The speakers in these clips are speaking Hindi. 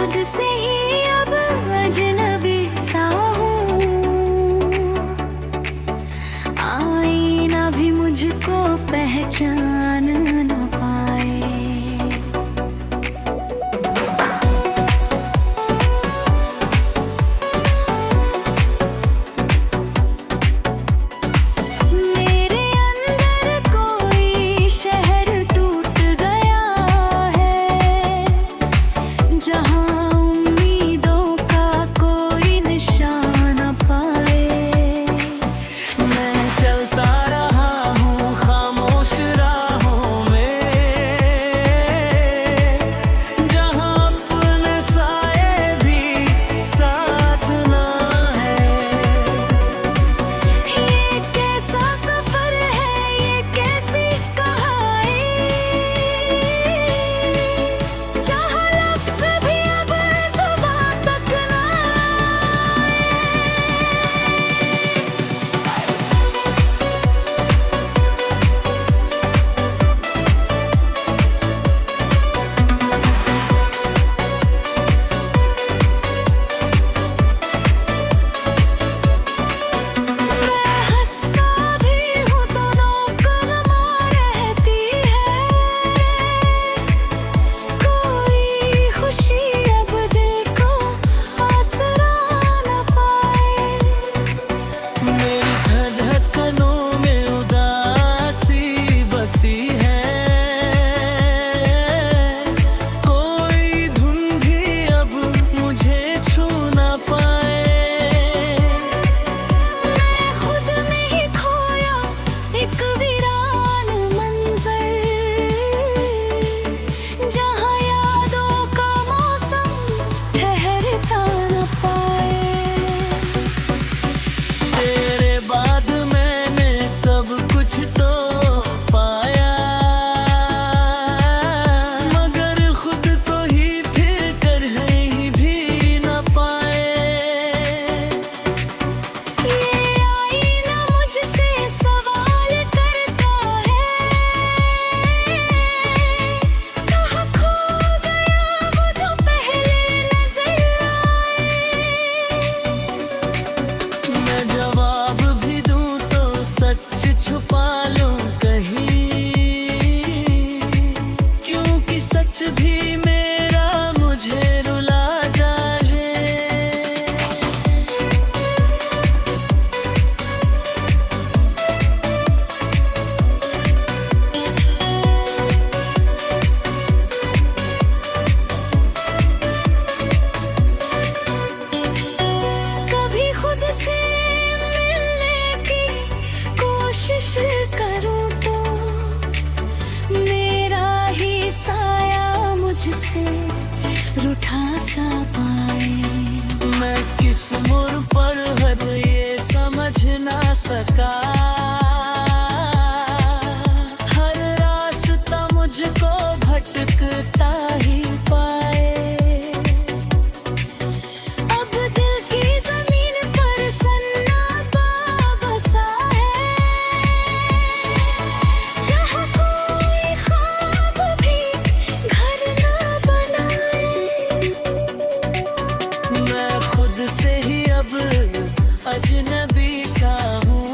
खुद से ही अब अजनबी सा हूँ। आईना भी मुझको पहचान न पाए। मेरे अंदर कोई शहर टूट गया है, जहाँ उम्मीदों का कोई निशान न पाए। मैं चलता रहा हूँ खामोश राहों में, जहाँ अपने साए भी साथ ना है। ये कैसा सफर है, ये कैसी कहानी, जहाँ लफ्ज़ भी अब ज़ुबान तक ना आए। मैं हंसता भी हूँ तो नौकरमा रहती है। कोई खुशी अब दिल को आसरा न पाए। मेरी धड़कनों में उदासी बसी है, कोई धुन भी अब मुझे छू ना पाए। मैं खुद में ही खोया एक वीरान मंजर, जहाँ यादों का मौसम ठहरता न पाए। तेरे बाद मैंने सब कुछ तो पाया, मगर खुद को ही फिर कहीं भी न पाए। ये आईना मुझसे सवाल करता है, कहाँ खो गया वो जो पहले नजर आए। मैं जवाब भी दूं तो सच छुपा लूं कहीं, क्योंकि सच भी मेरा मुझे रुला जाए। कभी खुद से मिलने की कोशिश करूं तो मेरा ही साया मुझसे रूठा सा पाए। मैं किस मोड़ पर हद ये समझ ना सका, हर रास्ता मुझको भटकता ही पाए। अब दिल की जमीन पर सन्नाटा बसा है, जहाँ कोई ख्वाब भी घर ना बनाए। मैं खुद से ही अब अजनबी सा हूँ।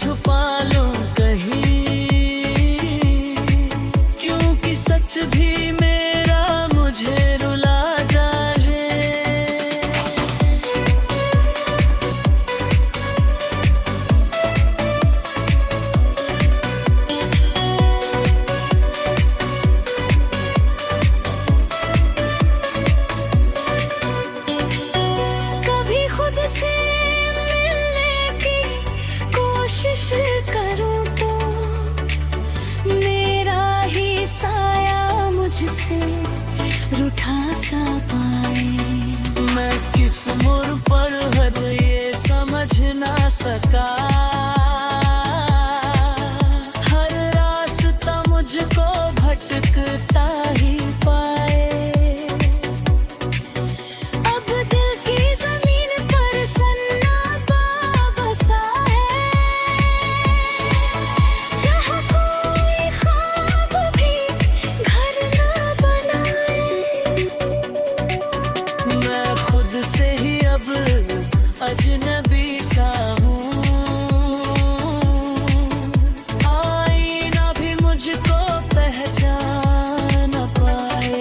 छुपा लूं कहीं, क्योंकि सच भी मेरा मुझे रुला जाए। कभी खुद से मिलने की कोशिश करूं तो मेरा ही साया मुझसे रूठा सा पाए। मैं किस मोड़ पर हद ये समझ ना सका, हर रास्ता मुझको भटकता ही पाए। अब दिल की जमीन पर सन्नाटा बसा है, जहाँ कोई ख्वाब भी घर ना बनाए। मैं खुद से ही अब अजनबी सा हूँ, आईना भी मुझको पहचान न पाए।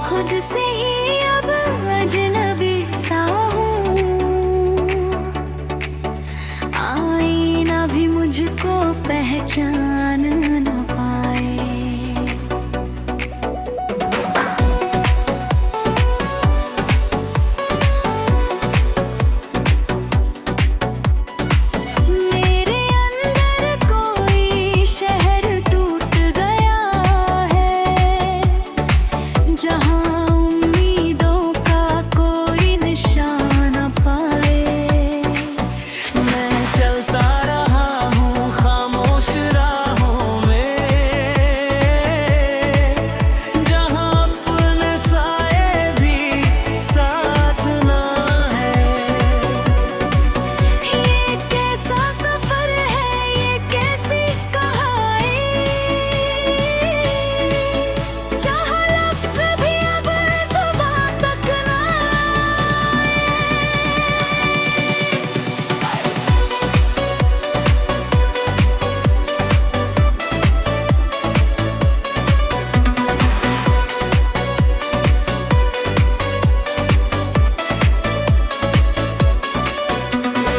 खुद से ही अब अजनबी सा हूँ, आईना भी मुझको पहचान न पाए। मेरे अंदर कोई शहर टूट गया है, जहाँ उम्मीदों का कोई निशान न पाए। मैं चलता रहा हूँ खामोश राहों में, जहाँ अपने साए भी साथ ना है। ये कैसा सफर है, ये कैसी कहानी, जहाँ लफ्ज़ भी अब ज़ुबान तक ना आए।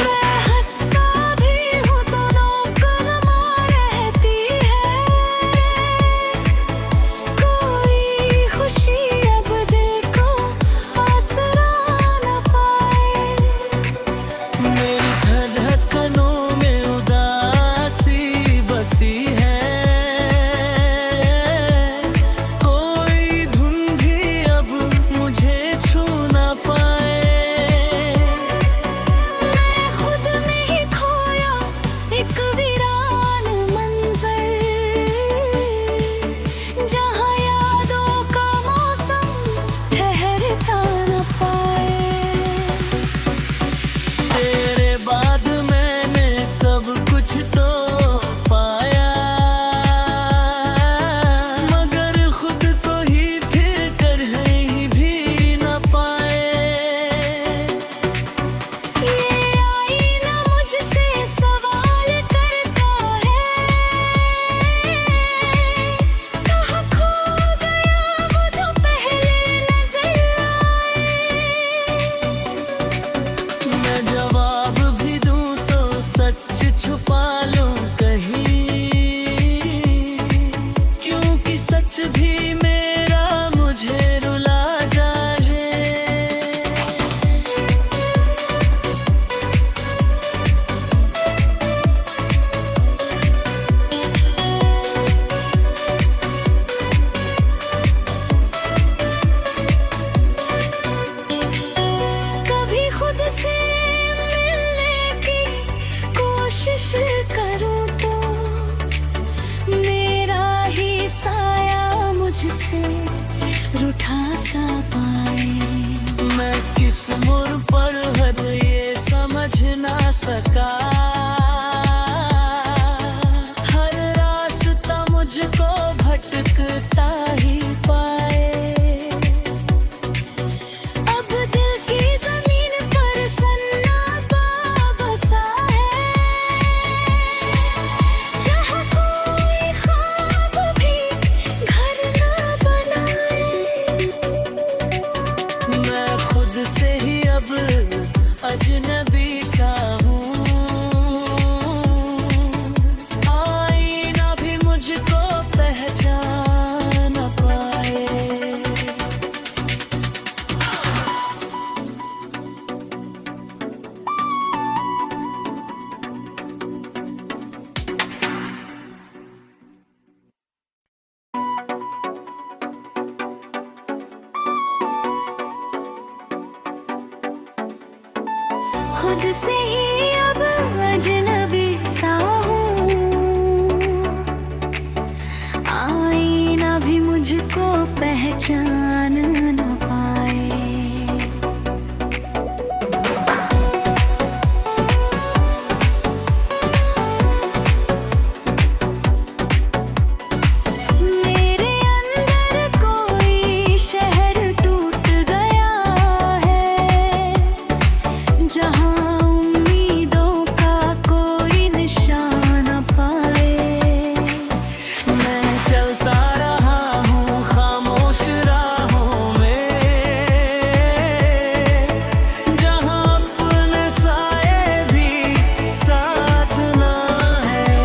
मैं हंसता भी हूँ तो नौकरमा रहती है, कोई खुशी अब दिल को आसरा न पाए। मेरी धड़कनों में उदासी बसी है, कोई धुन भी अब मुझे छू ना पाए। मैं खुद में ही खोया एक वीरान मंजर, जहाँ यादों का मौसम ठहरता न पाए। तेरे बाद मैंने सब कुछ तो पाया, मगर खुद को ही फिर कर ही भी न पाए। ये आईना मुझसे सवाल करता है, कहाँ खो गया वो जो पहले नजर आए। मैं जवाब भी दूं तो सच छुपा लूं कहीं, क्योंकि सच भी मेरा मुझे रुला जाए। कभी खुद से मिलने की कोशिश करूं तो मेरा ही साया मुझसे रूठा सा पाए। मैं किस किस मोड़ पर हर ये समझ ना सका। हर रास्ता मुझको भटकता ही पाए। अब दिल की जमीन पर सन्नाटा बसा है, जहाँ कोई ख्वाब भी घर ना बनाए। मैं खुद से ही अब अजनबी सा हूँ, आईना भी मुझको पहचान न पाए। खुद से ही अब अजनबी सा हूँ, आईना भी मुझको पहचान न पाए। मेरे अंदर कोई शहर टूट गया है, जहाँ उम्मीदों का कोई निशान न पाए। मैं चलता रहा हूँ खामोश राहों में, जहाँ अपने साए भी साथ ना है।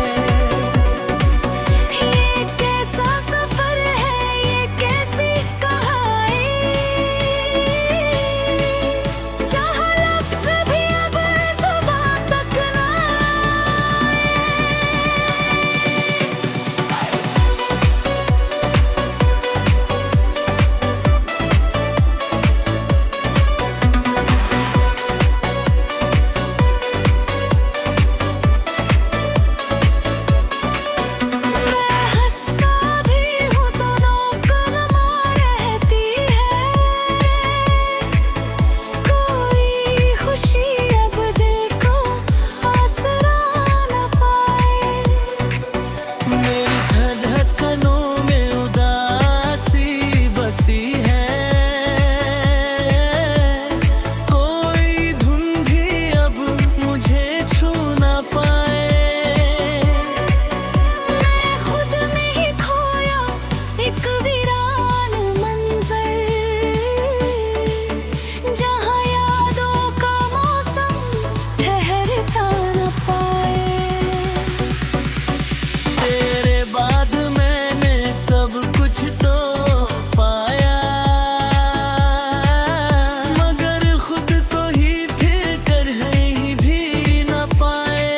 ये कैसा सफर है, ये कैसी कहानी, जहाँ लफ्ज़ भी अब ज़ुबान तक ना आए। मैं हंसता भी हूँ तो नौकरमा रहती है, कोई खुशी अब दिल को आसरा न पाए। मेरी धड़कनों में उदासी बसी है, कोई धुन भी अब मुझे छू ना पाए। मैं खुद में ही खोया एक वीरान मंजर, जहाँ यादों का मौसम ठहरता न पाए। तेरे बाद मैंने सब कुछ तो पाया, मगर खुद को ही फिर कर ही भी न पाए।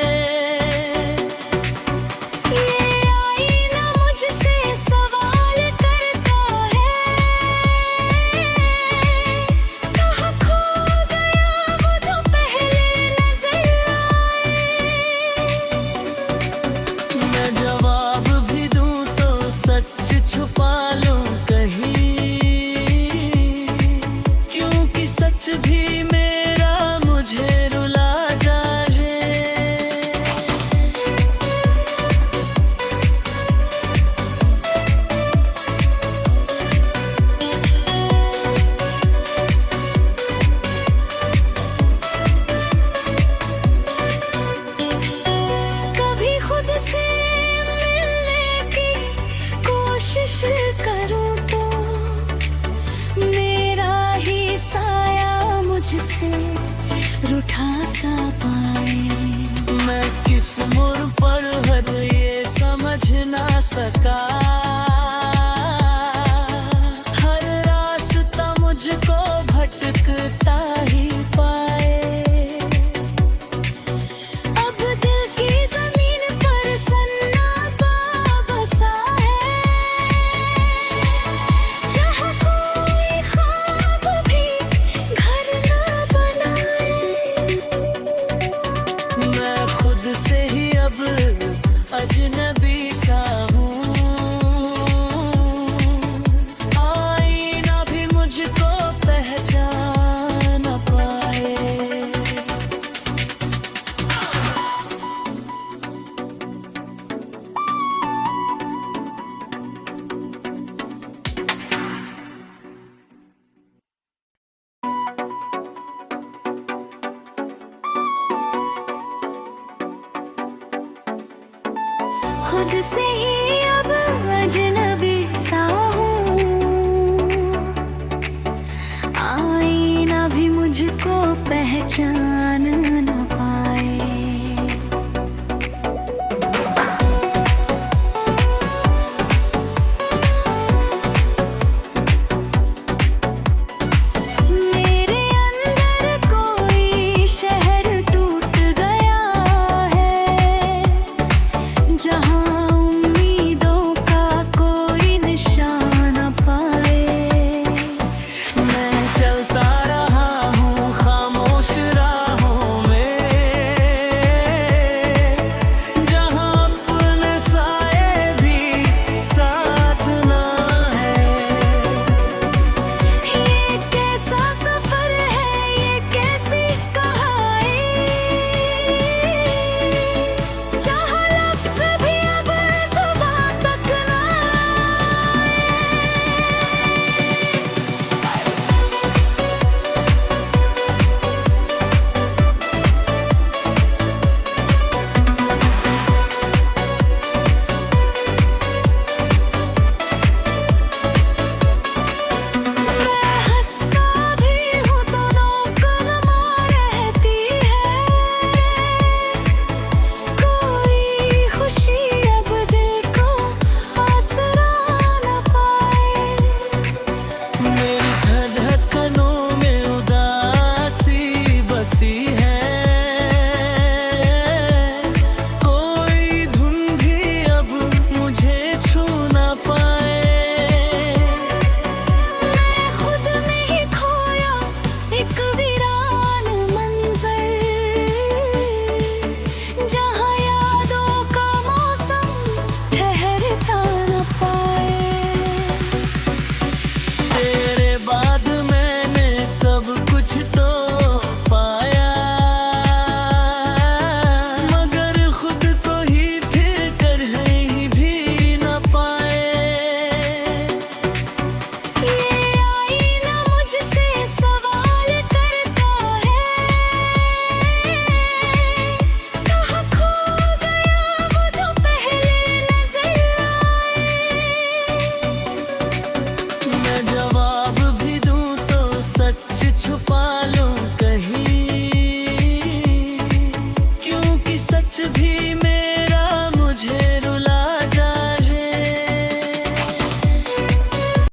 ये आईना मुझसे सवाल करता है, कहाँ खो गया वो जो पहले नजर आए। मैं जवाब भी दूं तो सच छुपा लूं कहीं, क्योंकि सच भी मेरा मुझे रुला जाए। कभी खुद से मिलने की कोशिश करूँ तो मेरा ही साया मुझसे रूठा सा पाए। मैं किस मोड़ पर हर ये समझ ना सका। हर रास्ता मुझको भटकता ही पाए। अब दिल की जमीन पर सन्नाटा बसा है, जहाँ कोई ख्वाब भी घर ना बनाए। मैं खुद से ही अब अजनबी सा हूँ, खुद से ही अब अजनबी सा हूँ, आईना भी मुझको पहचान न पाए। मेरे अंदर कोई शहर टूट गया है, जहाँ उम्मीदों का कोई निशान न पाए। मैं चलता रहा हूँ खामोश राहों में, जहाँ अपने साए भी साथ ना है। ये कैसा सफर है, ये कैसी कहानी, जहाँ लफ्ज़ भी अब ज़ुबान तक ना आए। मैं हंसता भी हूँ तो नौकरमा रहती है, कोई खुशी अब दिल को आसरा न पाए। मेरी धड़कनों में उदासी बसी है, कोई धुन भी अब मुझे छू ना पाए। मैं खुद में ही खोया एक वीरान मंजर, जहाँ यादों का मौसम ठहरता न पाए। तेरे बाद मैंने सब कुछ तो पाया, मगर खुद को ही फिर कर ही भी न पाए। ये आईना मुझसे सवाल करता है, कहाँ खो गया वो जो पहले नजर आए। मैं जवाब भी दूं तो सच छुपा लूं कहीं, क्योंकि सच भी मेरा मुझे